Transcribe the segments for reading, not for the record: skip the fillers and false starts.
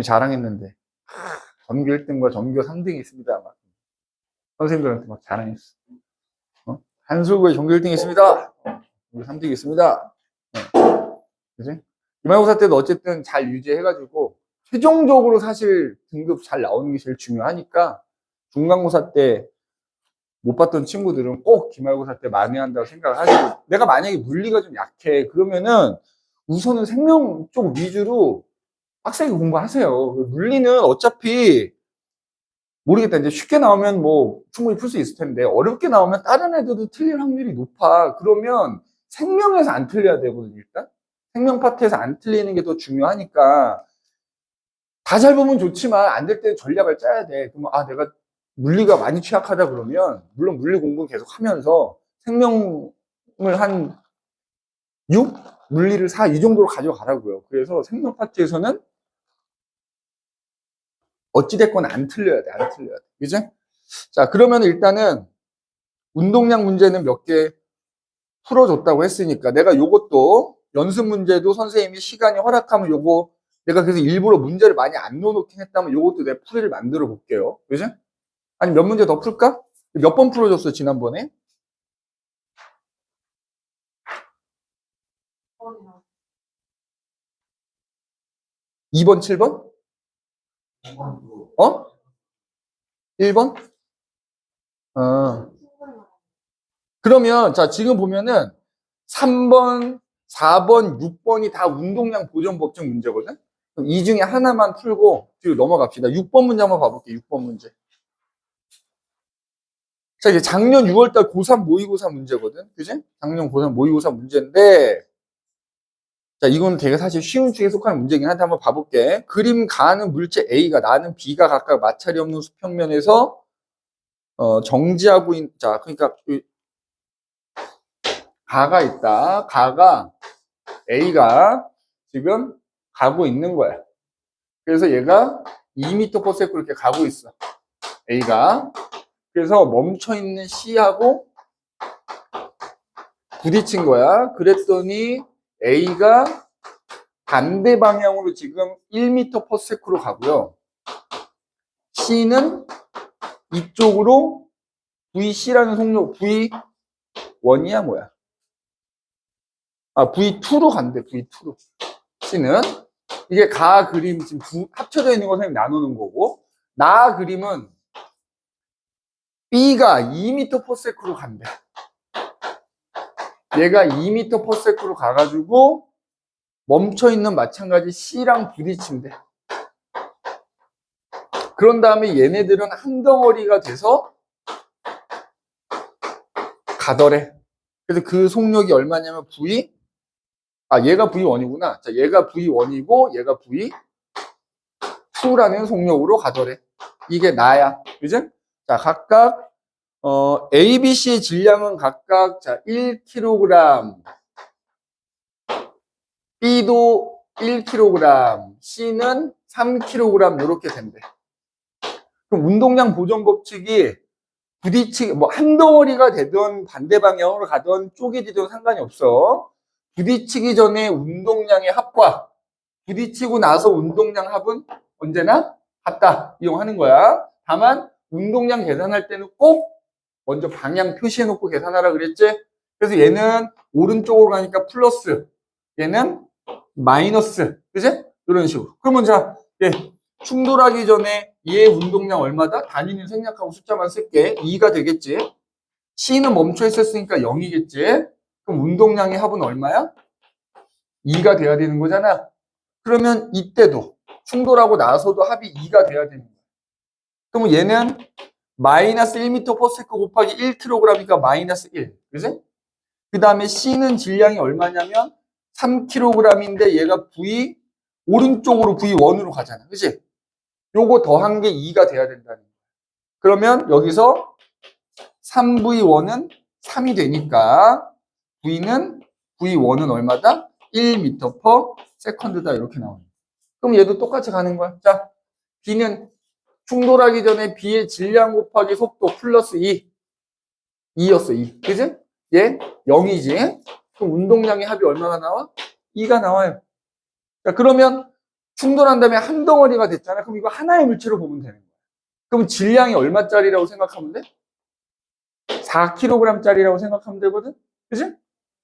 자랑했는데 전교 1등과 전교 3등이 있습니다. 막 선생님들한테 막 자랑했어. 한술구에 전교 1등이 있습니다. 전교 3등이 있습니다. 그지? 기말고사 때도 어쨌든 잘 유지해가지고 최종적으로 사실 등급 잘 나오는 게 제일 중요하니까 중간고사 때 못 봤던 친구들은 꼭 기말고사 때 많이 한다고 생각을 하시고, 내가 만약에 물리가 좀 약해 그러면은 우선은 생명 쪽 위주로 빡세게 공부하세요. 물리는 어차피 모르겠다. 이제 쉽게 나오면 뭐 충분히 풀 수 있을 텐데 어렵게 나오면 다른 애들도 틀릴 확률이 높아. 그러면 생명에서 안 틀려야 되거든요. 일단 생명 파트에서 안 틀리는 게 더 중요하니까 다 잘 보면 좋지만 안 될 때 전략을 짜야 돼. 그러면 내가 물리가 많이 취약하다 그러면 물론 물리 공부 계속 하면서 생명을 한 6, 물리를 4 이 정도로 가져가라고요. 그래서 생명 파트에서는 어찌됐건 안 틀려야 돼. 안 틀려야 돼. 그죠? 자, 그러면 일단은 운동량 문제는 몇 개 풀어줬다고 했으니까 내가 요것도 연습 문제도 선생님이 시간이 허락하면 요거 내가 그래서 일부러 문제를 많이 안 넣어놓긴 했다면 요것도 내 풀이를 만들어 볼게요. 그죠? 아니 몇 문제 더 풀까? 몇 번 풀어줬어 지난번에? 2번, 7번? 어? 1번? 그러면 자 지금 보면은 3번, 4번, 6번이 다 운동량 보존 법칙 문제거든? 그럼 이 중에 하나만 풀고 뒤로 넘어갑시다. 6번 문제 한번 봐볼게요. 6번 문제. 자, 이게 작년 6월달 고3 모의고사 문제거든? 그지? 작년 고3 모의고사 문제인데, 자, 이건 되게 사실 쉬운 축에 속하는 문제긴 한데 한번 봐볼게. 그림 가는 물체 A가 나는 B가 각각 마찰이 없는 수평면에서, 정지하고 자, 그러니까, 가가 있다. 가가, A가 지금 가고 있는 거야. 그래서 얘가 2m/s 이렇게 가고 있어. A가. 그래서 멈춰있는 C하고 부딪힌 거야. 그랬더니 A가 반대 방향으로 지금 1m/s로 가고요. C는 이쪽으로 VC라는 속력, V1이야 뭐야? V2로 간대, V2로. C는. 이게 가 그림 지금 합쳐져 있는 거 선생님 나누는 거고, 나 그림은 B가 2m/s로 간대. 얘가 2m/s로 가가지고 멈춰있는 마찬가지 C랑 부딪힌대. 그런 다음에 얘네들은 한 덩어리가 돼서 가더래. 그래서 그 속력이 얼마냐면 얘가 V1이구나. 자, 얘가 V1이고 얘가 V2라는 속력으로 가더래. 이게 나야. 그죠? 자, 각각 A, B, C의 질량은 각각 자, 1kg, B도 1kg, C는 3kg 이렇게 된대. 그럼 운동량 보존 법칙이 부딪히기, 뭐, 한 덩어리가 되든 반대 방향으로 가든 쪼개지든 상관이 없어. 부딪히기 전에 운동량의 합과 부딪히고 나서 운동량 합은 언제나 같다. 이용하는 거야. 다만, 운동량 계산할 때는 꼭 먼저 방향 표시해 놓고 계산하라 그랬지? 그래서 얘는 오른쪽으로 가니까 플러스, 얘는 마이너스. 그지? 이런 식으로. 그러면 자, 충돌하기 전에 얘의 운동량 얼마다? 단위는 생략하고 숫자만 쓸게. 2가 되겠지. C는 멈춰 있었으니까 0이겠지. 그럼 운동량의 합은 얼마야? 2가 돼야 되는 거잖아. 그러면 이때도 충돌하고 나서도 합이 2가 돼야 되는 거야. 그러면 얘는 마이너스 1m/s 곱하기 1kg이니까 마이너스 1. 그지? 그 다음에 C는 질량이 얼마냐면 3kg인데 얘가 오른쪽으로 V1으로 가잖아. 그지? 요거 더한 게 2가 돼야 된다는 거야. 그러면 여기서 3V1은 3이 되니까 V1은 얼마다? 1m/s다 이렇게 나오는 거야. 그럼 얘도 똑같이 가는 거야. 자, B는 충돌하기 전에 B의 질량 곱하기 속도 플러스 2였어. 2. 그지? 얘 0이지. 그럼 운동량의 합이 얼마가 나와? 2가 나와요. 자, 그러면 충돌한 다음에 한 덩어리가 됐잖아. 그럼 이거 하나의 물체로 보면 되는 거야. 그럼 질량이 얼마짜리라고 생각하면 돼? 4kg짜리라고 생각하면 되거든? 그지?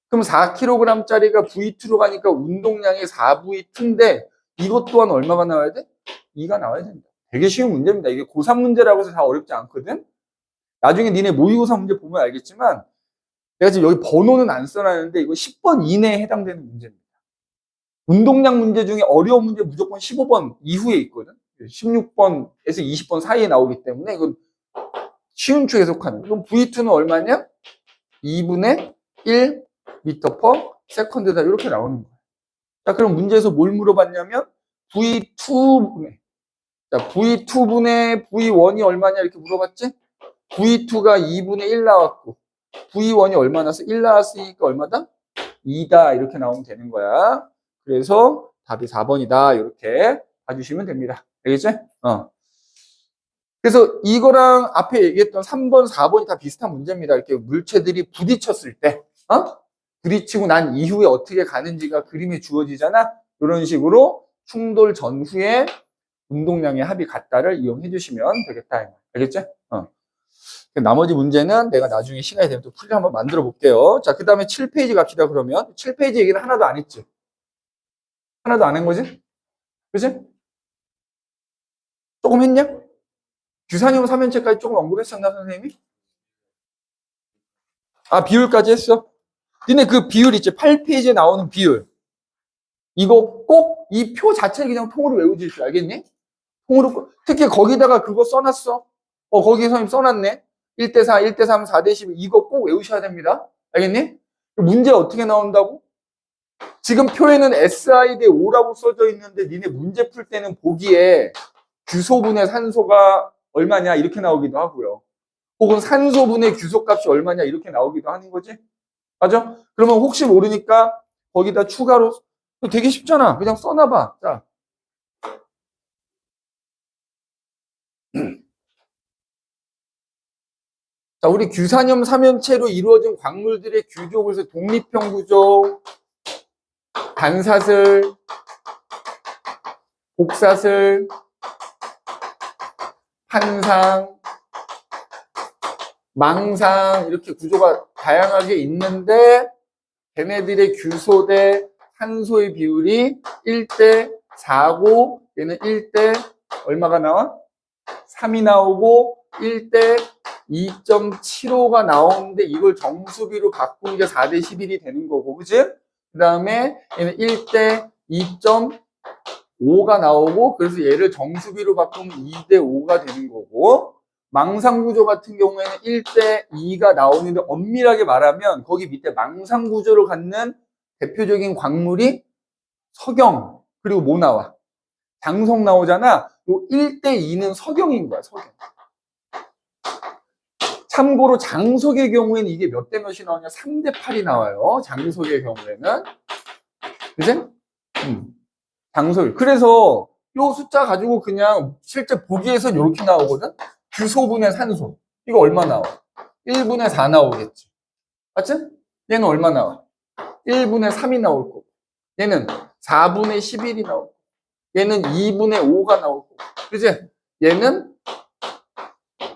그럼 4kg짜리가 V2로 가니까 운동량이 4V2인데 이것 또한 얼마가 나와야 돼? 2가 나와야 된다. 되게 쉬운 문제입니다. 이게 고3 문제라고 해서 다 어렵지 않거든? 나중에 니네 모의고사 문제 보면 알겠지만 내가 지금 여기 번호는 안 써놨는데 이거 10번 이내에 해당되는 문제입니다. 운동량 문제 중에 어려운 문제 무조건 15번 이후에 있거든. 16번에서 20번 사이에 나오기 때문에 이건 쉬운 축에 속하는. 그럼 V2는 얼마냐? 2분의 1 미터 퍼 세컨드다. 이렇게 나오는 거야. 자, 그럼 문제에서 뭘 물어봤냐면 V2분의 자, V2분의 V1이 얼마냐 이렇게 물어봤지? V2가 2분의 1 나왔고 V1이 얼마 나왔어? 1 나왔으니까 얼마다? 2다. 이렇게 나오면 되는 거야. 그래서 답이 4번이다. 이렇게 봐주시면 됩니다. 알겠지? 그래서 이거랑 앞에 얘기했던 3번, 4번이 다 비슷한 문제입니다. 이렇게 물체들이 부딪혔을 때, 부딪히고 난 이후에 어떻게 가는지가 그림에 주어지잖아? 이런 식으로 충돌 전후에 운동량의 합이 같다를 이용해 주시면 되겠다. 알겠지? 나머지 문제는 내가 나중에 시간이 되면 또 풀이 한번 만들어 볼게요. 자, 그 다음에 7페이지 갑시다. 그러면 7페이지 얘기는 하나도 안 했지? 하나도 안 한 거지? 그치? 조금 했냐? 규산형 3연체까지 조금 언급했었나, 선생님이? 아, 비율까지 했어? 니네 그 비율 있지? 8페이지에 나오는 비율. 이거 꼭 이 표 자체를 그냥 통으로 외우질 줄 알겠니? 통으로, 특히 거기다가 그거 써놨어. 거기 선생님 써놨네. 1대4, 1대3, 4대10 이거 꼭 외우셔야 됩니다. 알겠니? 문제 어떻게 나온다고? 지금 표에는 SI 대 O라고 써져 있는데 니네 문제 풀 때는 보기에 규소분의 산소가 얼마냐 이렇게 나오기도 하고요. 혹은 산소분의 규소값이 얼마냐 이렇게 나오기도 하는 거지. 맞아? 그러면 혹시 모르니까 거기다 추가로 되게 쉽잖아. 그냥 써놔봐. 자. 자, 우리 규산염 3연체로 이루어진 광물들의 규조, 그래서 독립형 구조, 반사슬, 복사슬, 판상, 망상 이렇게 구조가 다양하게 있는데 걔네들의 규소 대 산소의 비율이 1대 4고 얘는 1대 얼마가 나와? 3이 나오고 1대 2.75가 나오는데 이걸 정수비로 바꾼 게 4대 11이 되는 거고, 그치? 그 다음에 얘는 1대 2.5가 나오고 그래서 얘를 정수비로 바꾸면 2대 5가 되는 거고, 망상구조 같은 경우에는 1대 2가 나오는데 엄밀하게 말하면 거기 밑에 망상구조를 갖는 대표적인 광물이 석영, 그리고 뭐 나와? 장석 나오잖아. 요 1대 2는 석영인 거야, 석영. 참고로 장석의 경우에는 이게 몇 대 몇이 나오냐? 3대 8이 나와요. 장석의 경우에는. 그치? 장석. 그래서 요 숫자 가지고 그냥 실제 보기에선 이렇게 나오거든? 규소분의 산소. 이거 얼마 나와? 1분의 4 나오겠지. 맞지? 얘는 얼마 나와? 1분의 3이 나올 거고. 얘는 4분의 11이 나올 거고. 얘는 2분의 5가 나올 거고. 그치? 얘는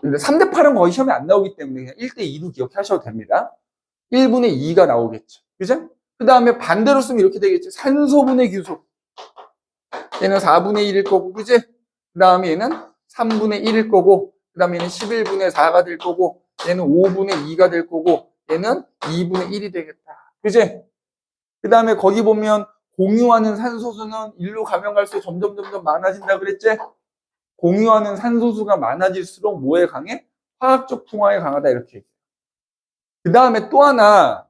3대 8은 거의 시험에 안 나오기 때문에 그냥 1대 2로 기억하셔도 됩니다. 1분의 2가 나오겠죠. 그죠? 그 다음에 반대로 쓰면 이렇게 되겠죠. 산소분의 규소. 얘는 4분의 1일 거고, 그지? 그 다음에 얘는 3분의 1일 거고, 그 다음에 얘는 11분의 4가 될 거고, 얘는 5분의 2가 될 거고, 얘는 2분의 1이 되겠다. 그지? 그 다음에 거기 보면 공유하는 산소수는 1로 가면 갈수록 점점 많아진다 그랬지? 공유하는 산소수가 많아질수록 뭐에 강해? 화학적 풍화에 강하다 이렇게 얘기해요. 그 다음에 또 하나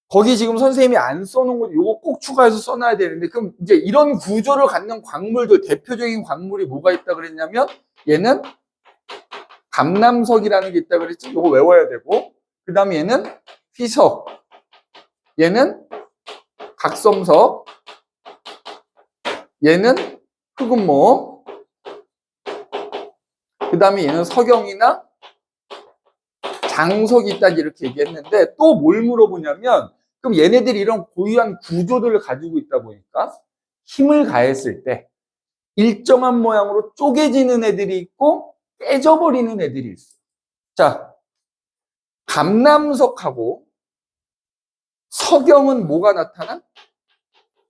거기 지금 선생님이 안 써놓은 거 이거 꼭 추가해서 써놔야 되는데 그럼 이제 이런 구조를 갖는 광물들 대표적인 광물이 뭐가 있다 그랬냐면 얘는 감남석이라는 게 있다 그랬지? 이거 외워야 되고 그 다음에 얘는 휘석 얘는 각섬석 얘는 흑음모 그 다음에 얘는 석영이나 장석이 있다 이렇게 얘기했는데 또 뭘 물어보냐면 그럼 얘네들이 이런 고유한 구조들을 가지고 있다 보니까 힘을 가했을 때 일정한 모양으로 쪼개지는 애들이 있고 깨져버리는 애들이 있어. 자, 감남석하고 석영은 뭐가 나타나?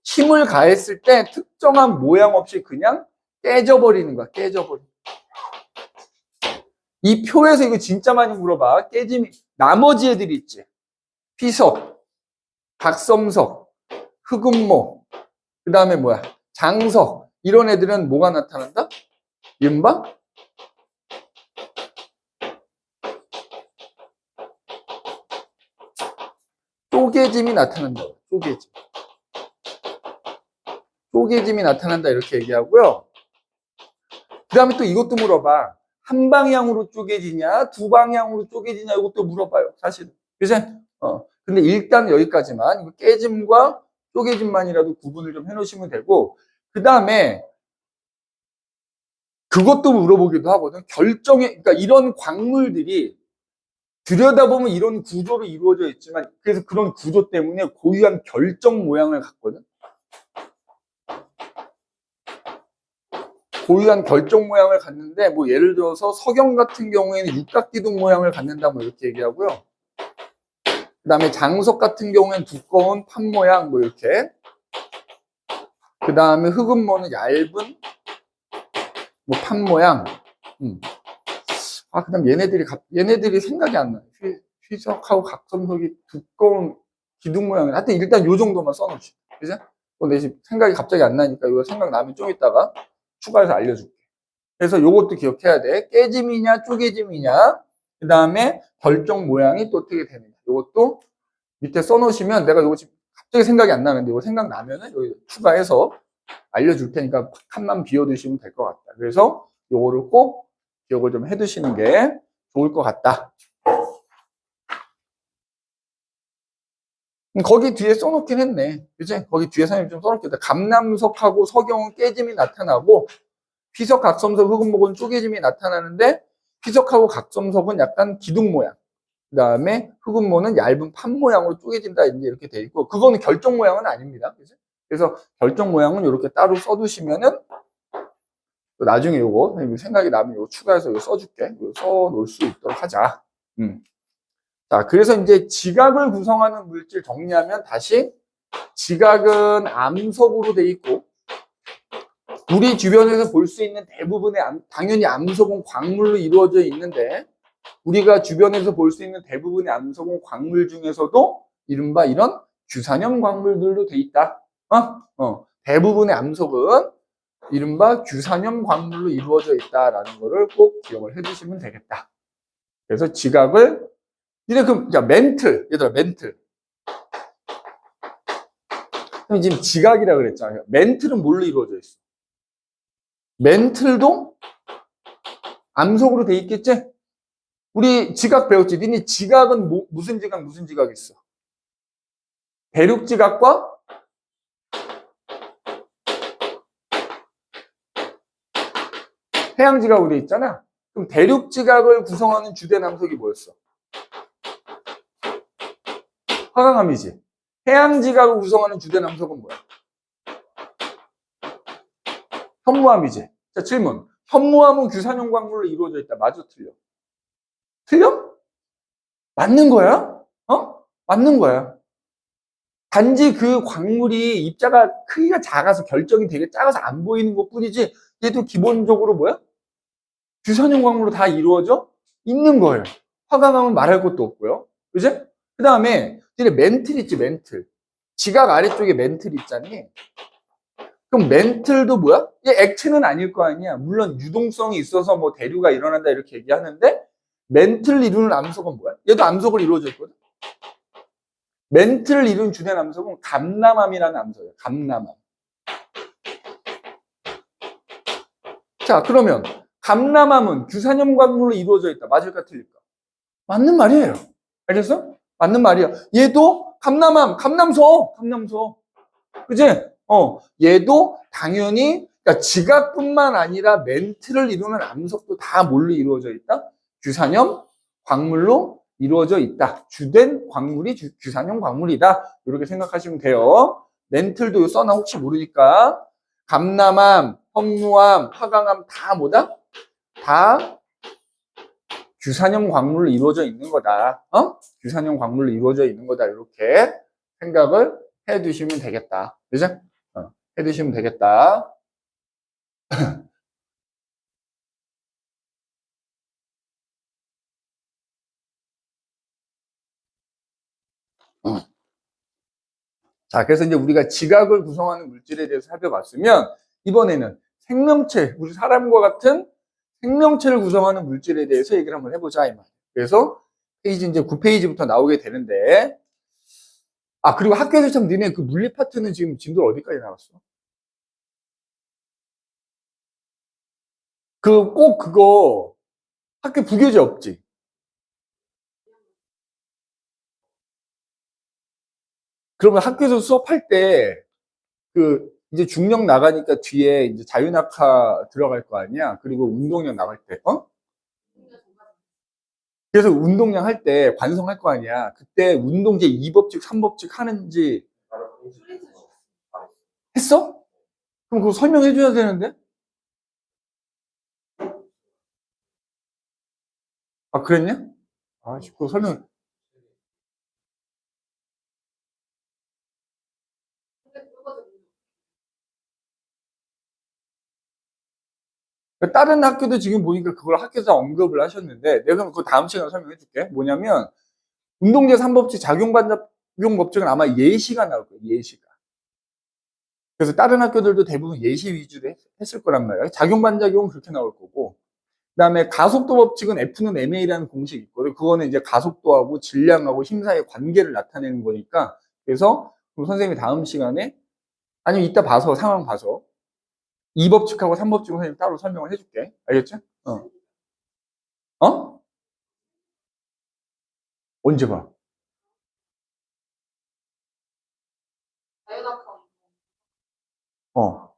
힘을 가했을 때 특정한 모양 없이 그냥 깨져버리는 거야. 깨져버리는 거야. 이 표에서 이거 진짜 많이 물어봐. 깨짐이 나머지 애들이 있지. 피석, 박섬석, 흑음모, 그 다음에 뭐야? 장석. 이런 애들은 뭐가 나타난다? 이른바 쪼개짐이 나타난다. 쪼개짐. 쪼개짐이 나타난다 이렇게 얘기하고요. 그 다음에 또 이것도 물어봐. 한 방향으로 쪼개지냐, 두 방향으로 쪼개지냐 이것도 물어봐요. 사실은. 그치? 근데 일단 여기까지만 이거 깨짐과 쪼개짐만이라도 구분을 좀 해놓으시면 되고 그 다음에 그것도 물어보기도 하거든. 그러니까 이런 광물들이 들여다보면 이런 구조로 이루어져 있지만 그래서 그런 구조 때문에 고유한 결정 모양을 갖거든. 고유한 결정 모양을 갖는데 뭐 예를 들어서 석영 같은 경우에는 육각기둥 모양을 갖는다 뭐 이렇게 얘기하고요. 그 다음에 장석 같은 경우에는 두꺼운 판 모양 뭐 이렇게. 그 다음에 흑음모는 얇은 뭐 판 모양. 그 다음 얘네들이 생각이 안 나요. 휘석하고 각섬석이 두꺼운 기둥 모양을. 하여튼 일단 요 정도만 써놓지. 그죠? 내 지금 생각이 갑자기 안 나니까 이거 생각나면 좀 이따가 추가해서 알려줄게. 그래서 요것도 기억해야 돼. 깨짐이냐, 쪼개짐이냐. 그 다음에 결정 모양이 또 어떻게 되느냐. 요것도 밑에 써놓으시면 내가 요거 지금 갑자기 생각이 안 나는데 이거 생각나면은 여기 추가해서 알려줄 테니까 칸만 비워두시면 될 것 같다. 그래서 요거를 꼭 기억을 좀 해두시는 게 좋을 것 같다. 거기 뒤에 써놓긴 했네. 그치? 거기 뒤에 선생님 좀 써놓겠다. 감남석하고 석영은 깨짐이 나타나고 피석, 각섬석, 흑음목은 쪼개짐이 나타나는데 피석하고 각섬석은 약간 기둥 모양. 그 다음에 흑음모는 얇은 판 모양으로 쪼개진다 이렇게 돼 있고 그거는 결정 모양은 아닙니다. 그치? 그래서 결정 모양은 이렇게 따로 써두시면은 나중에 요거 생각이 나면 요거 추가해서 이거 써줄게. 이거 써놓을 수 있도록 하자. 자, 그래서 이제 지각을 구성하는 물질 정리하면 다시 지각은 암석으로 돼 있고 우리 주변에서 볼 수 있는 대부분의 당연히 암석은 광물로 이루어져 있는데 우리가 주변에서 볼 수 있는 대부분의 암석은 광물 중에서도 이른바 이런 규산염 광물들로 돼 있다. 대부분의 암석은 이른바 규산염 광물로 이루어져 있다라는 거를 꼭 기억을 해두시면 되겠다. 그래서 지각을 그럼 멘틀 얘들아 멘틀 지금 지각이라 그랬잖아요. 멘틀은 뭘로 이루어져 있어? 멘틀도 암석으로 돼 있겠지? 우리 지각 배웠지? 니네 지각은 무슨 지각 있어? 대륙 지각과 해양 지각으로 돼 있잖아. 그럼 대륙 지각을 구성하는 주된 암석이 뭐였어? 화강암이지. 해양 지각을 구성하는 주된 암석은 뭐야? 현무암이지. 자, 질문. 현무암은 규산염 광물로 이루어져 있다. 맞아, 틀려? 틀려? 맞는 거야? 맞는 거야. 단지 그 광물이 입자가 크기가 작아서 결정이 되게 작아서 안 보이는 것 뿐이지 얘도 기본적으로 뭐야? 규산염 광물로 다 이루어져 있는 거예요. 화강암은 말할 것도 없고요. 그지? 그 다음에 멘틀 있지, 멘틀. 지각 아래쪽에 멘틀 있잖니. 그럼 멘틀도 뭐야? 얘 액체는 아닐 거 아니야. 물론 유동성이 있어서 뭐 대류가 일어난다 이렇게 얘기하는데 멘틀을 이루는 암석은 뭐야? 얘도 암석을 이루어져 있거든. 멘틀을 이루는 주된 암석은 감남암이라는 암석이에요. 감남암. 자, 그러면 감남암은 규산염 광물로 이루어져 있다. 맞을까 틀릴까? 맞는 말이에요. 알겠어? 맞는 말이야. 얘도 감남암, 감남석. 그지? 얘도 당연히 그러니까 지각뿐만 아니라 멘틀을 이루는 암석도 다 뭘로 이루어져 있다? 규산염 광물로 이루어져 있다. 주된 광물이 규산염 광물이다. 이렇게 생각하시면 돼요. 멘틀도 써나 혹시 모르니까 감남암, 황무암, 화강암 다 뭐다? 다 규산형 광물로 이루어져 있는 거다. 규산형 광물로 이루어져 있는 거다. 이렇게 생각을 해 두시면 되겠다. 그죠? 해 두시면 되겠다. 자, 그래서 이제 우리가 지각을 구성하는 물질에 대해서 살펴봤으면, 이번에는 생명체, 우리 사람과 같은 생명체를 구성하는 물질에 대해서 얘기를 한번 해보자, 이 말. 그래서 페이지 이제 9페이지부터 나오게 되는데, 그리고 학교에서 참 니네 그 물리 파트는 지금 진도 어디까지 나왔어? 꼭 그거 학교 부교재 없지? 그러면 학교에서 수업할 때 이제 중력 나가니까 뒤에 이제 자유낙하 들어갈 거 아니야? 그리고 운동량 나갈 때, 그래서 운동량 할 때 관성할 거 아니야? 그때 운동제 2법칙, 3법칙 하는지 했어? 그럼 그거 설명해 줘야 되는데? 그랬냐? 그거 설명. 다른 학교도 지금 보니까 그걸 학교에서 언급을 하셨는데, 내가 그럼 그 다음 시간에 설명해 줄게. 뭐냐면, 운동제 3법칙 작용 법칙은 아마 예시가 나올 거예요, 예시가. 그래서 다른 학교들도 대부분 예시 위주로 했을 거란 말이야. 작용반작용은 그렇게 나올 거고, 그 다음에 가속도 법칙은 F는 ma라는 공식이 있거든. 그거는 이제 가속도하고 질량하고 힘 사이의 관계를 나타내는 거니까, 그래서 그럼 선생님이 다음 시간에, 아니면 이따 봐서, 상황 봐서, 2법칙하고 3법칙은 선생님 따로 설명을 해줄게. 알겠지? 어? 언제 봐? 어.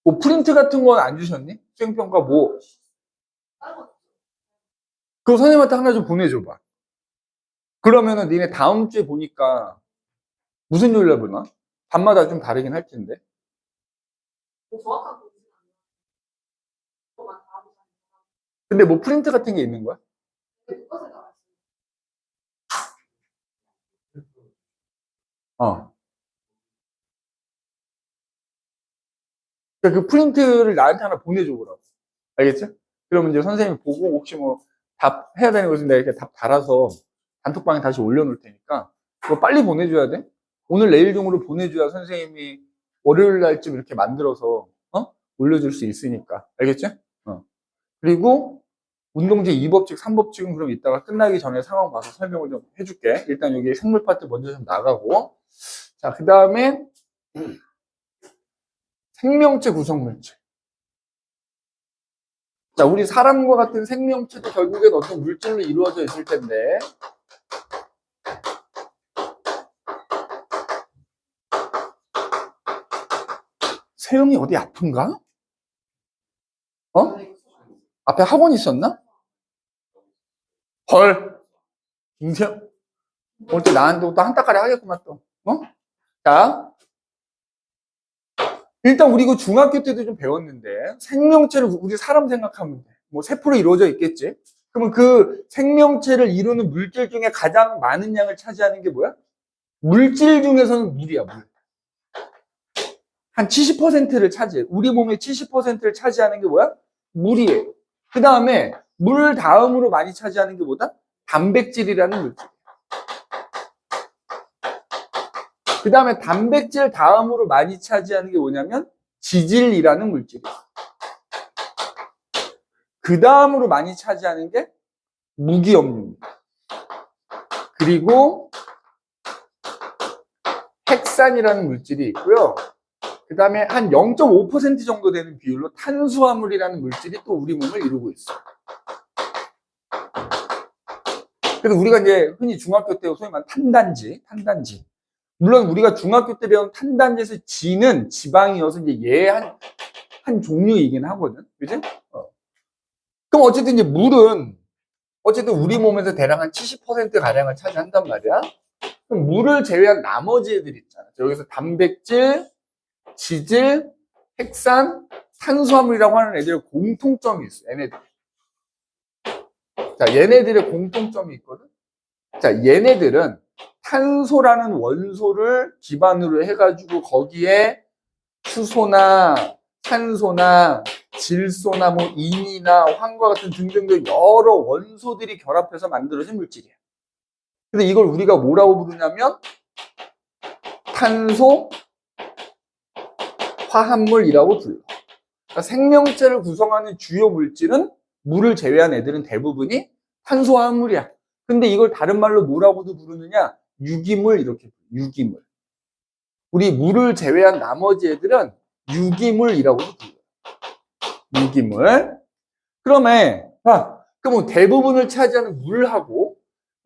뭐 프린트 같은 건 안 주셨니? 수행평가 뭐? 그거 선생님한테 하나 좀 보내줘봐. 그러면은 니네 다음 주에 보니까 무슨 요일날 보나? 밤마다 좀 다르긴 할 텐데. 근데 뭐 프린트 같은 게 있는 거야? 어. 그러니까 그 프린트를 나한테 하나 보내줘 보라고. 알겠지? 그러면 이제 선생님이 보고 혹시 뭐 답 해야 되는 것은 내가 이렇게 답 달아서 단톡방에 다시 올려놓을 테니까 그거 빨리 보내줘야 돼. 오늘 내일 중으로 보내줘야 선생님이 월요일 날쯤 이렇게 만들어서 올려줄 수 있으니까. 알겠지? 그리고 운동제 2법칙, 3법칙은 그럼 이따가 끝나기 전에 상황 봐서 설명을 좀 해줄게. 일단 여기 생물 파트 먼저 좀 나가고. 자, 그 다음에 생명체 구성물질. 자, 우리 사람과 같은 생명체도 결국엔 어떤 물질로 이루어져 있을 텐데. 세영이 어디 아픈가? 앞에 학원 있었나? 헐. 김세영. 오늘 또 나한테 또 한따까리 하겠구만 또. 자, 일단 우리 이거 중학교 때도 좀 배웠는데 생명체를 우리 사람 생각하면 돼. 뭐 세포로 이루어져 있겠지. 그러면 그 생명체를 이루는 물질 중에 가장 많은 양을 차지하는 게 뭐야? 물질 중에서는 물이야, 물. 한 70%를 차지해. 우리 몸의 70%를 차지하는 게 뭐야? 물이에요. 그 다음에 물 다음으로 많이 차지하는 게 뭐다? 단백질이라는 물질. 그 다음에 단백질 다음으로 많이 차지하는 게 뭐냐면 지질이라는 물질이에요. 그 다음으로 많이 차지하는 게 무기염료입니다. 그리고 핵산이라는 물질이 있고요. 그 다음에 한 0.5% 정도 되는 비율로 탄수화물이라는 물질이 또 우리 몸을 이루고 있어요. 그래서 우리가 이제 흔히 중학교 때 소위 말하는 탄단지. 물론 우리가 중학교 때 배운 탄단지에서 지는 지방이어서 이제 얘 한 종류이긴 하거든. 그지? 그럼 어쨌든 이제 물은 어쨌든 우리 몸에서 대략 한 70% 가량을 차지한단 말이야. 그럼 물을 제외한 나머지 애들 있잖아. 여기서 단백질, 지질, 핵산 탄수화물이라고 하는 애들의 공통점이 있어. 얘네들. 자, 얘네들의 공통점이 있거든. 자, 얘네들은 탄소라는 원소를 기반으로 해가지고 거기에 수소나 산소나 질소나 뭐 인이나 황과 같은 등등등 여러 원소들이 결합해서 만들어진 물질이야. 근데 이걸 우리가 뭐라고 부르냐면 탄소 화합물이라고 불러. 그러니까 생명체를 구성하는 주요 물질은 물을 제외한 애들은 대부분이 탄소 화합물이야. 근데 이걸 다른 말로 뭐라고도 부르느냐? 유기물 이렇게 불러. 유기물. 우리 물을 제외한 나머지 애들은 유기물이라고도 불러. 유기물. 그러면 그럼 대부분을 차지하는 물하고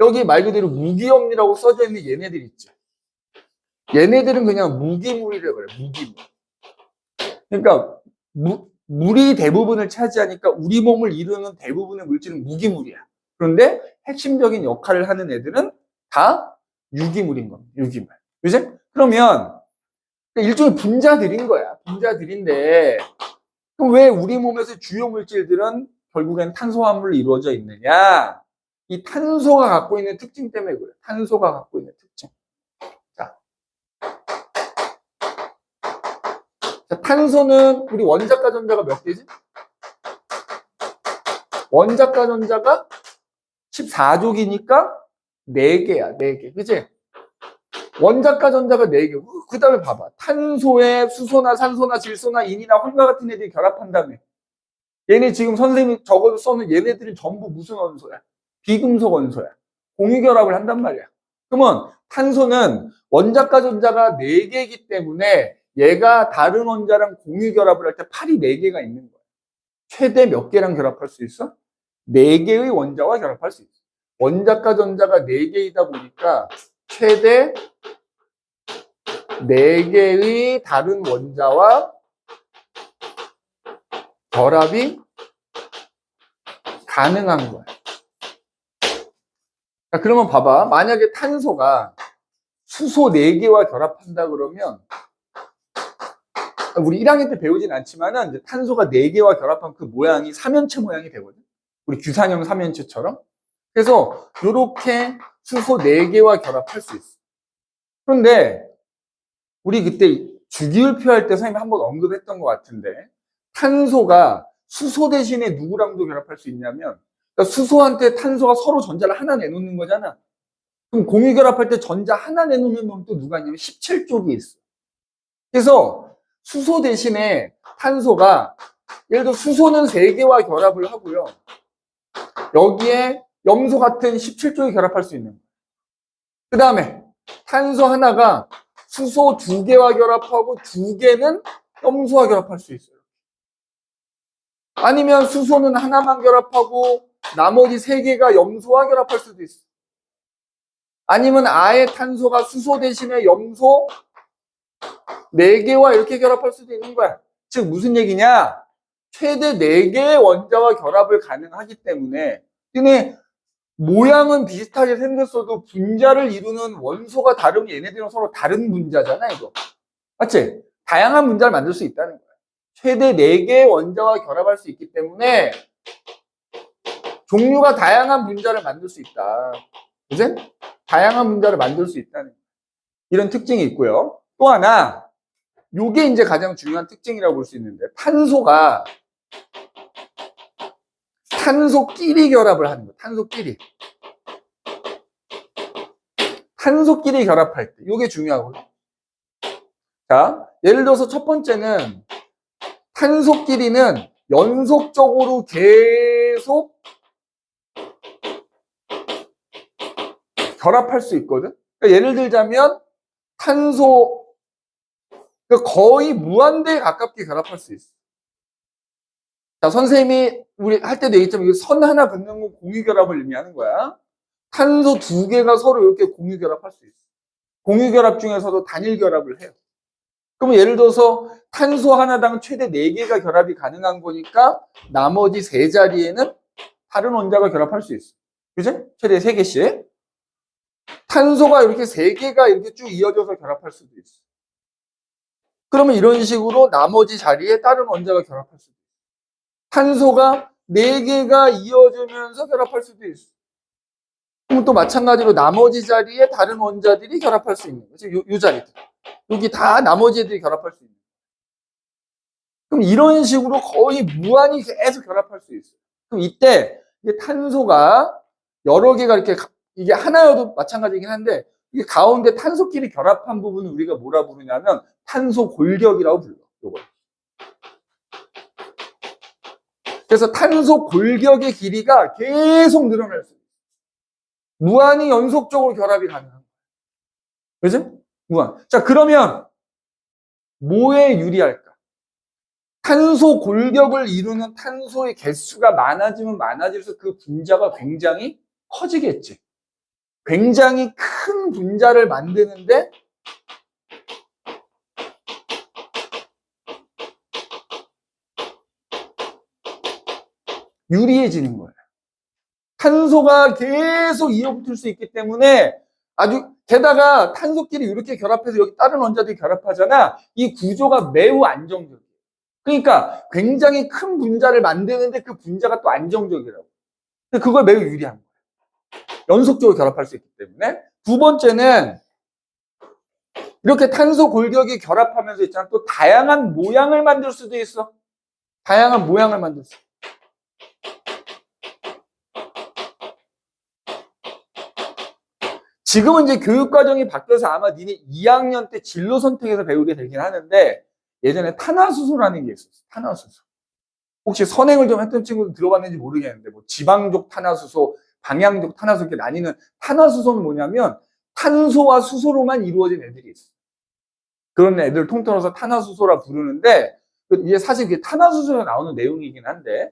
여기 말 그대로 무기염이라고 써져 있는 얘네들 있죠. 얘네들은 그냥 무기물이라고 그래. 무기물. 그러니까 물이 대부분을 차지하니까 우리 몸을 이루는 대부분의 물질은 무기물이야. 그런데 핵심적인 역할을 하는 애들은 다 유기물인 겁니다. 유기물. 그지? 그러면 일종의 분자들인 거야. 분자들인데 그럼 왜 우리 몸에서 주요 물질들은 결국엔 탄소화물로 이루어져 있느냐? 이 탄소가 갖고 있는 특징 때문에 그래. 탄소가 갖고 있는 특징. 자, 탄소는 우리 원자과 전자가 몇 개지? 원자과 전자가 14족이니까 4개야, 4개. 그치? 원자과 전자가 4개. 그 다음에 봐봐. 탄소에 수소나 산소나 질소나 인이나 황과 같은 애들이 결합한 다음에 얘네 지금 선생님이 적어서 써는 얘네들은 전부 무슨 원소야? 비금속 원소야. 공유결합을 한단 말이야. 그러면 탄소는 원자과 전자가 4개이기 때문에 얘가 다른 원자랑 공유결합을 할 때 팔이 4개가 있는 거야. 최대 몇 개랑 결합할 수 있어? 4개의 원자와 결합할 수 있어. 원자과 전자가 4개이다 보니까 최대 4개의 다른 원자와 결합이 가능한 거야. 자, 그러면 봐봐. 만약에 탄소가 수소 4개와 결합한다 그러면 우리 1학년 때 배우진 않지만은 이제 탄소가 4개와 결합하면 그 모양이 삼연체 모양이 되거든. 우리 규산형 삼연체처럼. 그래서 이렇게 수소 4개와 결합할 수 있어. 그런데 우리 그때 주기율표 할 때 선생님이 한번 언급했던 것 같은데 탄소가 수소 대신에 누구랑도 결합할 수 있냐면 그러니까 수소한테 탄소가 서로 전자를 하나 내놓는 거잖아. 그럼 공유결합할 때 전자 하나 내놓는 놈 또 누가 있냐면 17쪽이 있어. 그래서 수소 대신에 탄소가 예를 들어 수소는 3개와 결합을 하고요. 여기에 염소 같은 17쪽이 결합할 수 있는 거예요. 그 다음에 탄소 하나가 수소 2개와 결합하고 2개는 염소와 결합할 수 있어요. 아니면 수소는 하나만 결합하고 나머지 3개가 염소와 결합할 수도 있어. 아니면 아예 탄소가 수소 대신에 염소 4개와 이렇게 결합할 수도 있는 거야. 즉 무슨 얘기냐? 최대 4개의 원자와 결합을 가능하기 때문에 근데 모양은 비슷하게 생겼어도 분자를 이루는 원소가 다르면 얘네들은 서로 다른 분자잖아 이거. 맞지? 다양한 분자를 만들 수 있다는 거야. 최대 4개의 원자와 결합할 수 있기 때문에 종류가 다양한 분자를 만들 수 있다. 그치? 다양한 분자를 만들 수 있다는 이런 특징이 있고요. 또 하나 요게 이제 가장 중요한 특징이라고 볼 수 있는데 탄소가 탄소끼리 결합을 하는 거예요. 탄소끼리. 탄소끼리 결합할 때 요게 중요하거든요. 자, 예를 들어서 첫 번째는 탄소끼리는 연속적으로 계속 결합할 수 있거든. 그러니까 예를 들자면 탄소 거의 무한대에 가깝게 결합할 수 있어. 자, 선생님이 우리 할 때도 얘기했지만 선 하나 긋는 건 공유결합을 의미하는 거야. 탄소 2개가 서로 이렇게 공유결합할 수 있어. 공유결합 중에서도 단일결합을 해요. 그러면 예를 들어서 탄소 하나당 최대 4개가 결합이 가능한 거니까 나머지 3자리에는 다른 원자가 결합할 수 있어. 그죠? 최대 3개씩. 탄소가 이렇게 3개가 이렇게 쭉 이어져서 결합할 수도 있어. 그러면 이런 식으로 나머지 자리에 다른 원자가 결합할 수도 있어. 탄소가 4개가 이어지면서 결합할 수도 있어. 그럼 또 마찬가지로 나머지 자리에 다른 원자들이 결합할 수 있는 거지. 요 자리들. 여기 다 나머지 애들이 결합할 수 있는 거야. 그럼 이런 식으로 거의 무한히 계속 결합할 수 있어요. 그럼 이때 이게 탄소가 여러 개가 이렇게 이게 하나여도 마찬가지긴 한데 이게 가운데 탄소끼리 결합한 부분을 우리가 뭐라 부르냐면 탄소 골격이라고 불러. 요걸. 그래서 탄소 골격의 길이가 계속 늘어날 수 있어요. 무한히 연속적으로 결합이 가능한 거예요. 그죠? 무한. 자, 그러면 뭐에 유리할까? 탄소 골격을 이루는 탄소의 개수가 많아지면 많아질수록 그 분자가 굉장히 커지겠지. 굉장히 큰 분자를 만드는데 유리해지는 거예요. 탄소가 계속 이어붙을 수 있기 때문에 아주 게다가 탄소끼리 이렇게 결합해서 여기 다른 원자들이 결합하잖아. 이 구조가 매우 안정적이에요. 그러니까 굉장히 큰 분자를 만드는데 그 분자가 또 안정적이라고. 그걸 매우 유리한 거예요. 연속적으로 결합할 수 있기 때문에. 두 번째는 이렇게 탄소 골격이 결합하면서 있잖아. 또 다양한 모양을 만들 수도 있어. 다양한 모양을 만들 수 있어. 지금은 이제 교육과정이 바뀌어서 아마 니네 2학년 때 진로 선택에서 배우게 되긴 하는데 예전에 탄화수소라는 게 있었어. 탄화수소. 혹시 선행을 좀 했던 친구들 들어봤는지 모르겠는데 뭐 지방족 탄화수소, 방향족 탄화수소 이렇게 나뉘는 탄화수소는 뭐냐면 탄소와 수소로만 이루어진 애들이 있어. 그런 애들 통틀어서 탄화수소라 부르는데 이게 사실 그게 탄화수소에 나오는 내용이긴 한데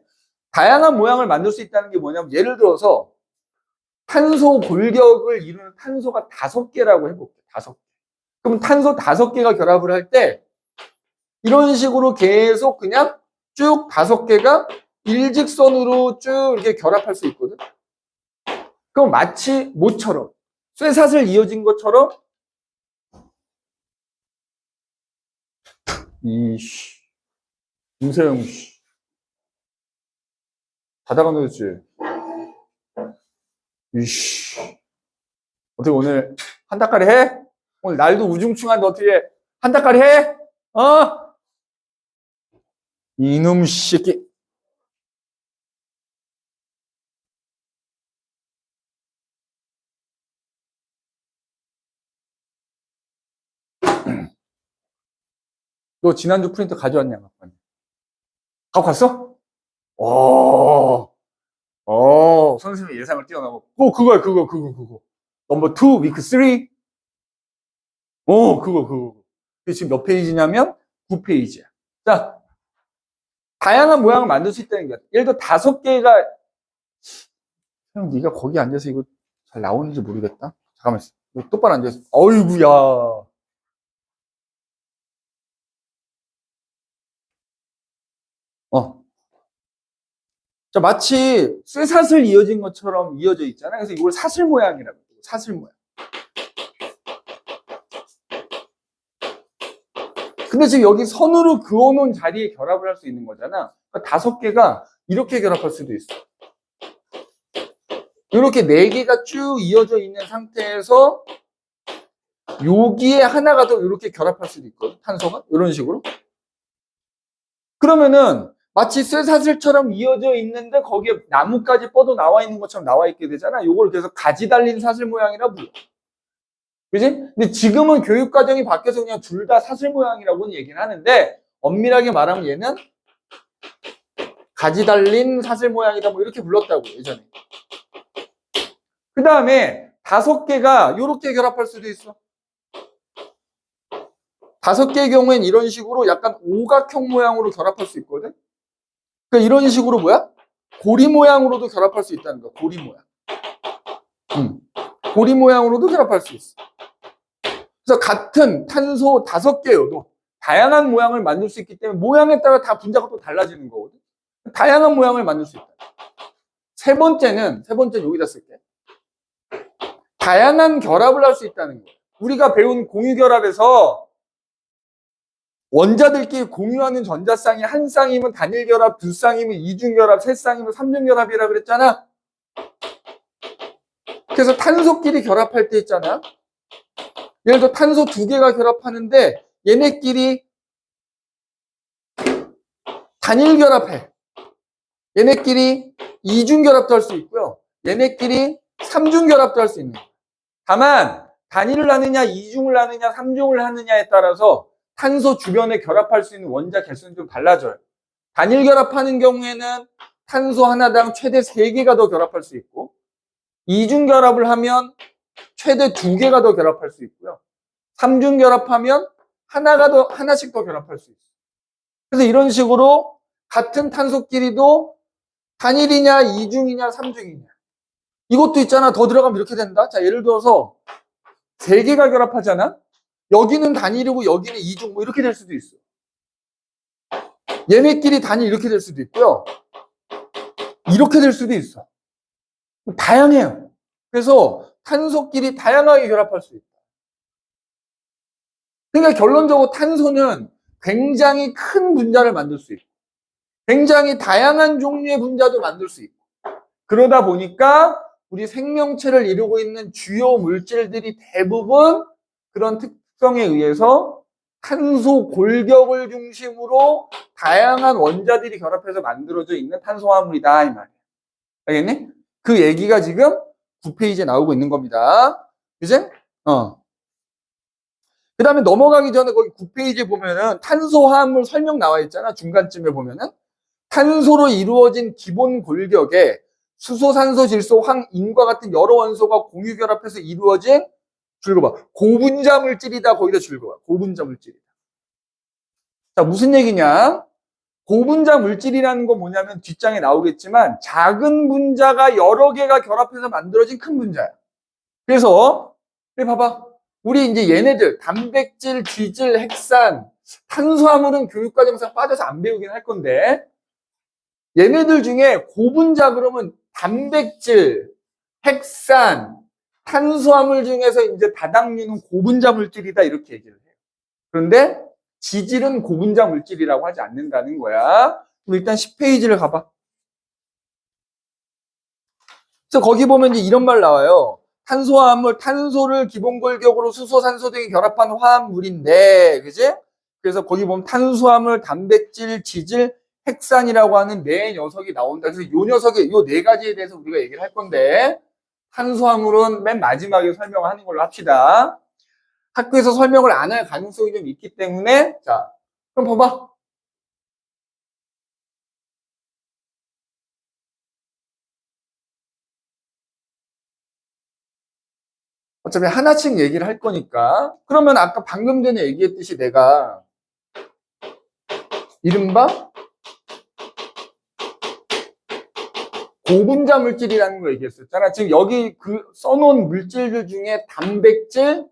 다양한 모양을 만들 수 있다는 게 뭐냐면 예를 들어서 탄소 골격을 이루는 탄소가 5개라고 해볼게. 5개. 그럼 탄소 5개가 결합을 할 때 이런 식으로 계속 그냥 쭉 5개가 일직선으로 쭉 이렇게 결합할 수 있거든. 그럼 마치 뭐처럼 쇠사슬 이어진 것처럼 이씨 김세영 씨 자다가 늦었지. 이씨 어떻게 오늘 한다까리 해? 오늘 날도 우중충한데 어떻게 한다까리 해? 어? 이놈 새끼. 너 지난주 프린터 가져왔냐? 갖고 갔어? 선생님의 예상을 뛰어넘어. 그거야, 그거. 넘버 2, 위크 3. 그거. 지금 몇 페이지냐면 9페이지야. 자, 다양한 모양을 만들 수 있다는 거야. 예를 들어 5개가, 형, 네가 거기 앉아서 이거 잘 나오는지 모르겠다. 잠깐만, 똑바로 앉아서. 어이구야. 자, 마치 쇠사슬 이어진 것처럼 이어져 있잖아. 그래서 이걸 사슬 모양이라고 해요. 사슬 모양. 근데 지금 여기 선으로 그어놓은 자리에 결합을 할 수 있는 거잖아. 그러니까 5개가 이렇게 결합할 수도 있어. 이렇게 4개가 쭉 이어져 있는 상태에서 여기에 하나가 더 이렇게 결합할 수도 있거든. 탄소가 이런 식으로. 그러면은 마치 쇠사슬처럼 이어져 있는데 거기에 나뭇가지 뻗어 나와 있는 것처럼 나와 있게 되잖아. 요걸 계속 가지 달린 사슬 모양이라 불러. 그지? 근데 지금은 교육과정이 바뀌어서 그냥 둘 다 사슬 모양이라고는 얘기는 하는데 엄밀하게 말하면 얘는 가지 달린 사슬 모양이다 뭐 이렇게 불렀다고 예전에. 그 다음에 5개가 이렇게 결합할 수도 있어. 5개의 경우엔 이런 식으로 약간 오각형 모양으로 결합할 수 있거든. 그러니까 이런 식으로 뭐야? 고리 모양으로도 결합할 수 있다는 거야. 고리 모양. 고리 모양으로도 결합할 수 있어. 그래서 같은 탄소 5개여도 다양한 모양을 만들 수 있기 때문에 모양에 따라 다 분자가 또 달라지는 거거든. 다양한 모양을 만들 수 있다. 세 번째는 여기다 쓸게. 다양한 결합을 할 수 있다는 거예요. 우리가 배운 공유결합에서 원자들끼리 공유하는 전자쌍이 한 쌍이면 단일 결합, 두 쌍이면 이중 결합, 세 쌍이면 삼중 결합이라 그랬잖아. 그래서 탄소끼리 결합할 때 있잖아. 예를 들어 탄소 두 개가 결합하는데 얘네끼리 단일 결합해. 얘네끼리 이중 결합도 할 수 있고요. 얘네끼리 삼중 결합도 할 수 있는. 다만 단일을 하느냐, 이중을 하느냐, 삼중을 하느냐에 따라서 탄소 주변에 결합할 수 있는 원자 개수는 좀 달라져요. 단일 결합하는 경우에는 탄소 하나당 최대 3개가 더 결합할 수 있고, 이중 결합을 하면 최대 2개가 더 결합할 수 있고요. 삼중 결합하면 하나씩 더 결합할 수 있어요. 그래서 이런 식으로 같은 탄소끼리도 단일이냐, 이중이냐, 삼중이냐. 이것도 있잖아. 더 들어가면 이렇게 된다. 자, 예를 들어서 3개가 결합하잖아. 여기는 단일이고 여기는 이중, 뭐 이렇게 될 수도 있어. 얘네끼리 단일 이렇게 될 수도 있고요. 이렇게 될 수도 있어. 다양해요. 그래서 탄소끼리 다양하게 결합할 수 있다. 그러니까 결론적으로 탄소는 굉장히 큰 분자를 만들 수 있고, 굉장히 다양한 종류의 분자도 만들 수 있고, 그러다 보니까 우리 생명체를 이루고 있는 주요 물질들이 대부분 그런 특성에 의해서 탄소 골격을 중심으로 다양한 원자들이 결합해서 만들어져 있는 탄소화물이다, 이 말이야. 알겠니? 그 얘기가 지금 9페이지에 나오고 있는 겁니다. 그지? 그 다음에 넘어가기 전에 거기 9페이지에 보면은 탄소화합물 설명 나와 있잖아. 중간쯤에 보면은. 탄소로 이루어진 기본 골격에 수소, 산소, 질소, 황, 인과 같은 여러 원소가 공유 결합해서 이루어진 줄거봐. 고분자 물질이다. 거기다 줄거봐. 고분자 물질이다. 자, 무슨 얘기냐? 고분자 물질이라는 건 뭐냐면 뒷장에 나오겠지만 작은 분자가 여러 개가 결합해서 만들어진 큰 분자야. 그래서 봐봐. 우리 이제 얘네들 단백질, 지질, 핵산, 탄수화물은 교육과정상 빠져서 안 배우긴 할 건데 얘네들 중에 고분자 그러면 단백질, 핵산, 탄수화물 중에서 이제 다당류는 고분자 물질이다 이렇게 얘기를 해요. 그런데 지질은 고분자 물질이라고 하지 않는다는 거야. 일단 10페이지를 가봐. 그래서 거기 보면 이제 이런 말 나와요. 탄소화합물, 탄소를 기본 골격으로 수소, 산소 등이 결합한 화합물인데, 그지? 그래서 거기 보면 탄수화물, 단백질, 지질, 핵산이라고 하는 네 녀석이 나온다. 그래서 요 녀석의 요 네 가지에 대해서 우리가 얘기를 할 건데, 탄수화물은 맨 마지막에 설명을 하는 걸로 합시다. 학교에서 설명을 안 할 가능성이 좀 있기 때문에, 자, 그럼 봐봐. 어차피 하나씩 얘기를 할 거니까. 그러면 아까 방금 전에 얘기했듯이 내가 이른바 고분자 물질이라는 거 얘기했었잖아. 지금 여기 그 써놓은 물질들 중에 단백질,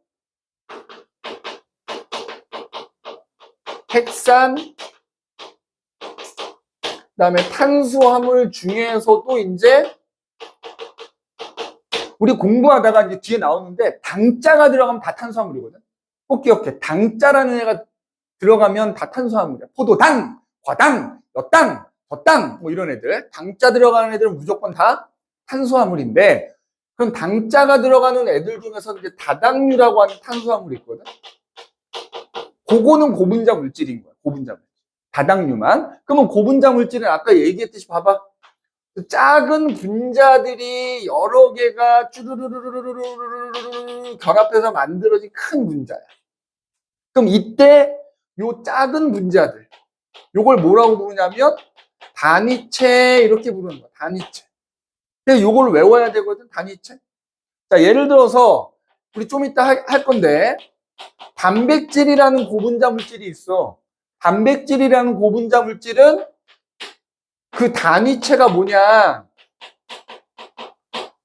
핵산, 그다음에 탄수화물 중에서도 이제 우리 공부하다가 이제 뒤에 나오는데 당자가 들어가면 다 탄수화물이거든. 꼭 기억해. 당자라는 애가 들어가면 다 탄수화물이야. 포도당, 과당, 엿당, 젖당 뭐 이런 애들. 당자 들어가는 애들은 무조건 다 탄수화물인데 그럼 당자가 들어가는 애들 중에서 이제 다당류라고 하는 탄수화물이 있거든. 그거는 고분자 물질인 거야. 고분자 물질. 다당류만. 그러면 고분자 물질은 아까 얘기했듯이 봐봐. 작은 분자들이 여러 개가 쭈르르르르르르르르 결합해서 만들어진 큰 분자야. 그럼 이때 요 작은 분자들 요걸 뭐라고 부르냐면 단위체 이렇게 부르는 거야. 단위체. 근데 요걸 외워야 되거든. 단위체. 자, 예를 들어서 우리 좀 이따 할 건데 단백질이라는 고분자 물질이 있어. 단백질이라는 고분자 물질은 그 단위체가 뭐냐?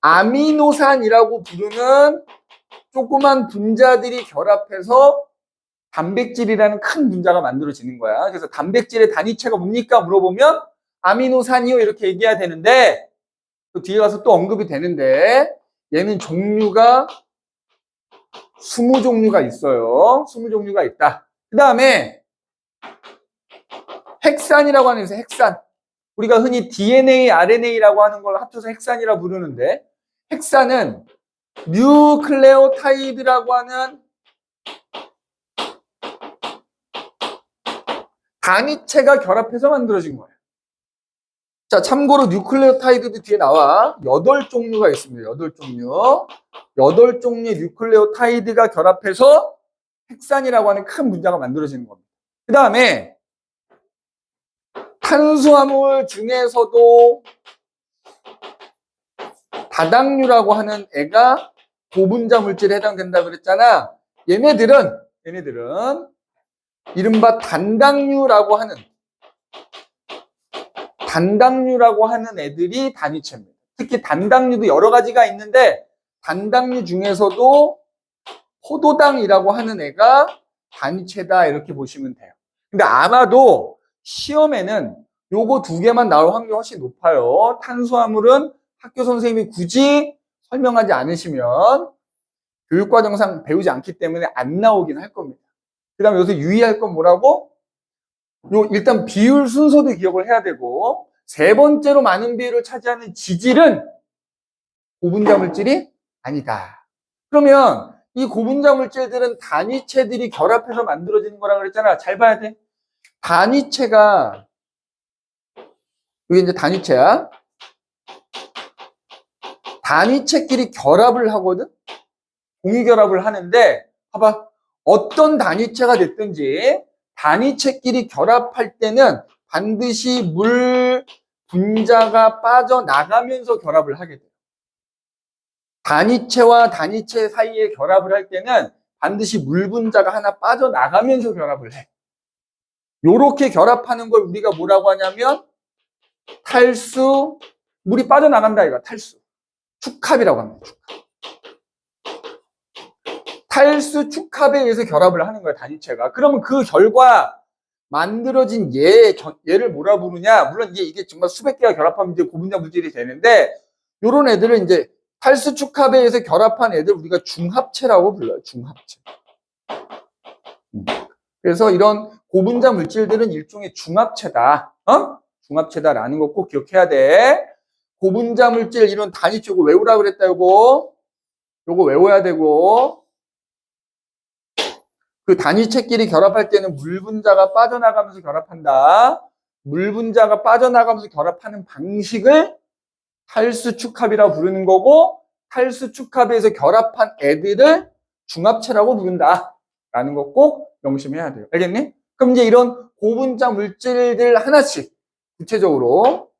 아미노산이라고 부르는 조그만 분자들이 결합해서 단백질이라는 큰 분자가 만들어지는 거야. 그래서 단백질의 단위체가 뭡니까? 물어보면 아미노산이요 이렇게 얘기해야 되는데 또 뒤에 가서 또 언급이 되는데 얘는 종류가 20종류가 있어요. 20종류가 있다. 그 다음에 핵산이라고 하는 것은 핵산. 우리가 흔히 DNA, RNA라고 하는 걸 합쳐서 핵산이라 부르는데, 핵산은 뉴클레오타이드라고 하는 단위체가 결합해서 만들어진 거예요. 자, 참고로 뉴클레오타이드도 뒤에 나와. 8종류가 있습니다. 8종류. 8종류의 뉴클레오타이드가 결합해서 핵산이라고 하는 큰 분자가 만들어지는 겁니다. 그 다음에 탄수화물 중에서도 다당류라고 하는 애가 고분자 물질에 해당된다 그랬잖아. 얘네들은 이른바 단당류라고 하는 애들이 단위체입니다. 특히 단당류도 여러 가지가 있는데 단당류 중에서도 포도당이라고 하는 애가 단위체다 이렇게 보시면 돼요. 근데 아마도 시험에는 요거 2개만 나올 확률이 훨씬 높아요. 탄수화물은 학교 선생님이 굳이 설명하지 않으시면 교육과정상 배우지 않기 때문에 안 나오긴 할 겁니다. 그 다음에 여기서 유의할 건 뭐라고? 일단 비율 순서도 기억을 해야 되고, 3번째로 많은 비율을 차지하는 지질은 고분자 물질이 아니다. 그러면 이 고분자 물질들은 단위체들이 결합해서 만들어지는 거라 그랬잖아. 잘 봐야 돼. 단위체가, 이게 이제 단위체야. 단위체끼리 결합을 하거든? 공유결합을 하는데, 봐봐. 어떤 단위체가 됐든지 단위체끼리 결합할 때는 반드시 물 분자가 빠져나가면서 결합을 하게 돼요. 단위체와 단위체 사이에 결합을 할 때는 반드시 물 분자가 하나 빠져나가면서 결합을 해. 요렇게 결합하는 걸 우리가 뭐라고 하냐면 탈수, 물이 빠져나간다 이거 탈수. 축합이라고 합니다. 축합. 탈수 축합에 의해서 결합을 하는 거야, 단위체가. 그러면 그 결과 만들어진 얘를 뭐라 부르냐? 물론 이게 정말 수백 개가 결합하면 이제 고분자 물질이 되는데, 요런 애들은 이제 탈수 축합에 의해서 결합한 애들 우리가 중합체라고 불러요. 중합체. 그래서 이런 고분자 물질들은 일종의 중합체다. 중합체다라는 거 꼭 기억해야 돼. 고분자 물질 이런 단위체 요거 외우라 그랬다. 요거 외워야 되고, 그 단위체끼리 결합할 때는 물 분자가 빠져나가면서 결합한다. 물 분자가 빠져나가면서 결합하는 방식을 탈수 축합이라고 부르는 거고, 탈수 축합에서 결합한 애들을 중합체라고 부른다. 라는 거 꼭 명심해야 돼요. 알겠니? 그럼 이제 이런 고분자 물질들 하나씩 구체적으로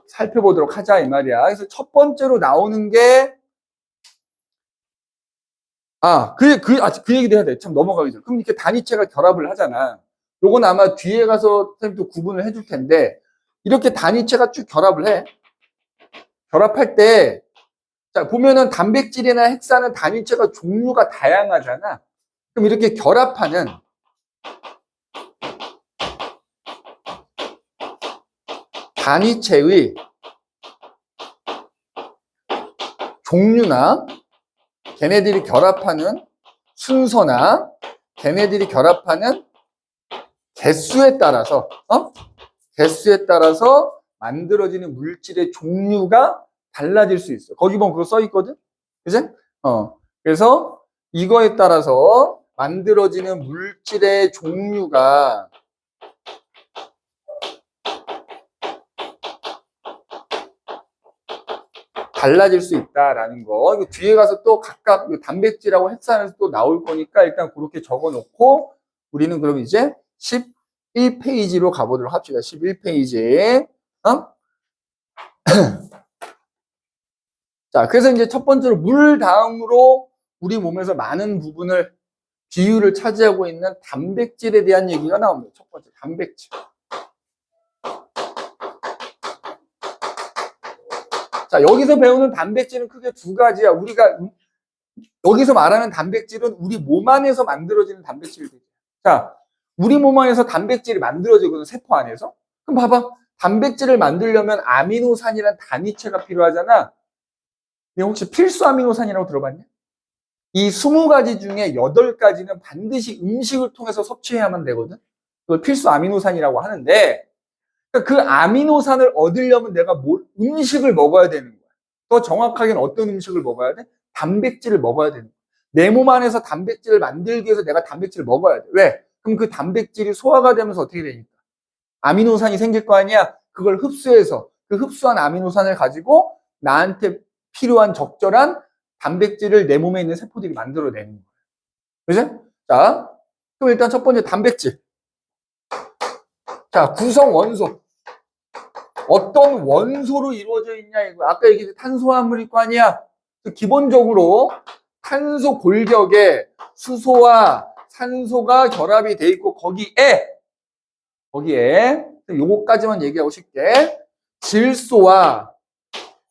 살펴보도록 하자 이 말이야. 그래서 첫 번째로 나오는 게 그 얘기도 해야 돼. 참 넘어가기 전에. 그럼 이렇게 단위체가 결합을 하잖아. 요건 아마 뒤에 가서 선생님 또 구분을 해줄 텐데, 이렇게 단위체가 쭉 결합을 해. 결합할 때, 자, 보면은 단백질이나 핵산은 단위체가 종류가 다양하잖아. 그럼 이렇게 결합하는 단위체의 종류나 걔네들이 결합하는 순서나 걔네들이 결합하는 개수에 따라서 만들어지는 물질의 종류가 달라질 수 있어. 거기 보면 그거 써 있거든. 그지? 그래서 이거에 따라서 만들어지는 물질의 종류가 달라질 수 있다라는 거. 이거 뒤에 가서 또 각각 단백질하고 핵산에서 또 나올 거니까 일단 그렇게 적어 놓고 우리는 그럼 이제 11페이지로 가보도록 합시다. 11페이지. 자, 그래서 이제 첫 번째로 물 다음으로 우리 몸에서 많은 부분을 비율을 차지하고 있는 단백질에 대한 얘기가 나옵니다. 첫 번째, 단백질. 자, 여기서 배우는 단백질은 크게 2가지야. 우리가 여기서 말하는 단백질은 우리 몸 안에서 만들어지는 단백질들이야. 자, 우리 몸 안에서 단백질이 만들어지거든, 세포 안에서. 그럼 봐봐. 단백질을 만들려면 아미노산이란 단위체가 필요하잖아. 근데 혹시 필수 아미노산이라고 들어봤냐? 이 20가지 중에 8가지는 반드시 음식을 통해서 섭취해야만 되거든. 그걸 필수 아미노산이라고 하는데, 그러니까 그 아미노산을 얻으려면 내가 음식을 먹어야 되는 거야. 더 정확하게는 어떤 음식을 먹어야 돼? 단백질을 먹어야 되는 거야. 내 몸 안에서 단백질을 만들기 위해서 내가 단백질을 먹어야 돼. 왜? 그럼 그 단백질이 소화가 되면서 어떻게 되니까? 아미노산이 생길 거 아니야? 그걸 흡수해서 그 흡수한 아미노산을 가지고 나한테 필요한 적절한 단백질을 내 몸에 있는 세포들이 만들어내는 거예요. 그죠? 자, 그럼 일단 첫 번째 단백질. 자, 구성 원소. 어떤 원소로 이루어져 있냐 이거. 아까 얘기했듯이 탄수화물일 거 아니야? 기본적으로 탄소 골격에 수소와 산소가 결합이 돼 있고 거기에 요거까지만 얘기하고 쉽게 질소와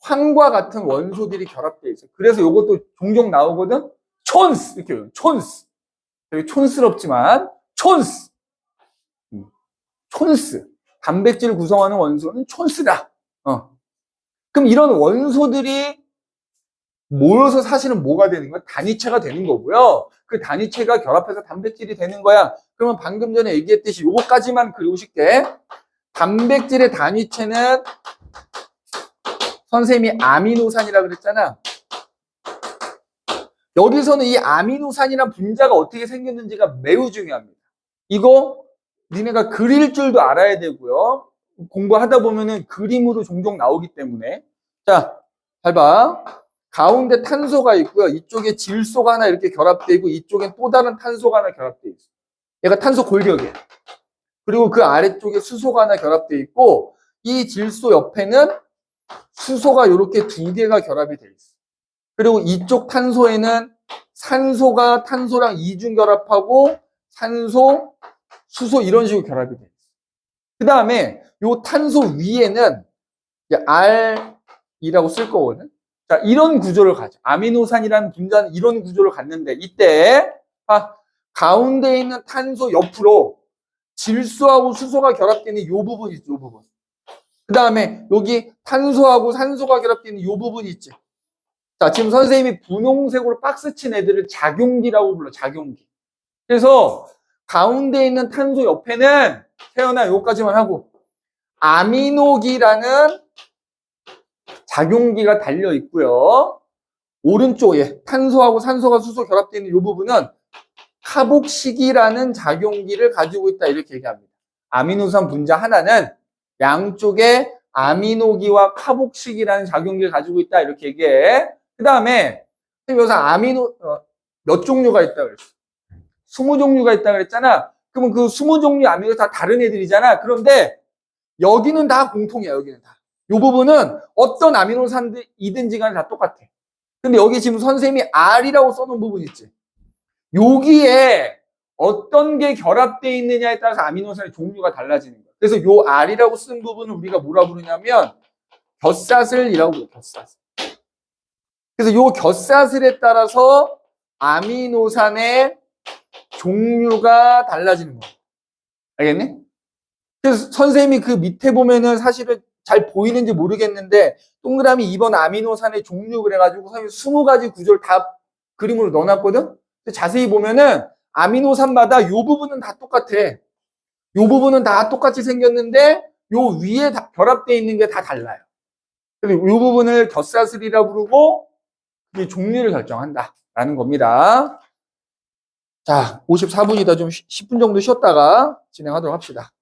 황과 같은 원소들이 결합되어 있어요. 그래서 요것도 종종 나오거든. 촌스 이렇게 촌스. 되게 촌스럽지만 촌스. 촌스. 단백질을 구성하는 원소는 촌스다. 그럼 이런 원소들이 모여서 사실은 뭐가 되는 거야? 단위체가 되는 거고요. 그 단위체가 결합해서 단백질이 되는 거야. 그러면 방금 전에 얘기했듯이 요거까지만 그리고 쉽게 단백질의 단위체는 선생님이 아미노산이라 그랬잖아. 여기서는 이 아미노산이란 분자가 어떻게 생겼는지가 매우 중요합니다. 이거 니네가 그릴 줄도 알아야 되고요. 공부하다 보면은 그림으로 종종 나오기 때문에. 자, 잘 봐. 가운데 탄소가 있고요. 이쪽에 질소가 하나 이렇게 결합되어 있고 이쪽엔 또 다른 탄소가 하나 결합되어 있어요. 얘가 탄소 골격이에요. 그리고 그 아래쪽에 수소가 하나 결합되어 있고 이 질소 옆에는 수소가 이렇게 두 개가 결합이 되어 있어요. 그리고 이쪽 탄소에는 산소가 탄소랑 이중 결합하고 산소, 수소 이런 식으로 결합이 되어 있어요. 그 다음에 이 탄소 위에는 R이라고 쓸 거거든. 자, 이런 구조를 가져. 아미노산이라는 분자는 이런 구조를 갖는데 이때 가운데 있는 탄소 옆으로 질소하고 수소가 결합되는 이 부분 있지, 이 부분. 그 다음에 여기 탄소하고 산소가 결합되는 이 부분 있지. 자, 지금 선생님이 분홍색으로 박스 친 애들을 작용기라고 불러, 작용기. 그래서 가운데 있는 탄소 옆에는 태어나 요거까지만 하고 아미노기라는 작용기가 달려 있고요. 오른쪽에 탄소하고 산소가 수소 결합되어 있는 이 부분은 카복식이라는 작용기를 가지고 있다 이렇게 얘기합니다. 아미노산 분자 하나는 양쪽에 아미노기와 카복식이라는 작용기를 가지고 있다 이렇게 얘기해. 그 다음에 여기서 아미노 몇 종류가 있다 그랬어? 20종류가 있다 그랬잖아. 그러면 그 20종류 아미노 다 다른 애들이잖아. 그런데 여기는 다 공통이야. 여기는 다. 이 부분은 어떤 아미노산이든지 간에 다 똑같아. 근데 여기 지금 선생님이 R이라고 써놓은 부분 있지. 여기에 어떤 게 결합되어 있느냐에 따라서 아미노산의 종류가 달라지는 거야. 그래서 요 R이라고 쓴 부분을 우리가 뭐라 부르냐면 곁사슬이라고 불러. 곁사슬. 그래서 요 곁사슬에 따라서 아미노산의 종류가 달라지는 거야. 알겠니? 그래서 선생님이 그 밑에 보면은 사실은 잘 보이는지 모르겠는데 동그라미 2번 아미노산의 종류 그래가지고 선생님이 20가지 구조를 다 그림으로 넣어놨거든? 자세히 보면은 아미노산마다 요 부분은 다 똑같아. 요 부분은 다 똑같이 생겼는데 요 위에 다 결합되어 있는 게 다 달라요. 그래서 요 부분을 곁사슬이라 부르고 이 종류를 결정한다라는 겁니다. 자, 54분이다. 좀 10분 정도 쉬었다가 진행하도록 합시다.